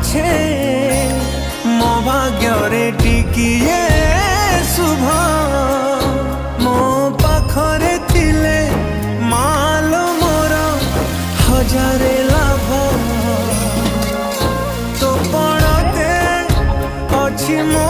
ଅଛେ ମୋ ଭାଗ୍ୟରେ ଟିକିଏ ଶୁଭ ମୋ ପାଖରେ ଥିଲେ ମାଲ ମୋର ହଜାରେ ଲାଭ ତୋ ପଣତେ ଅଛି ମୋ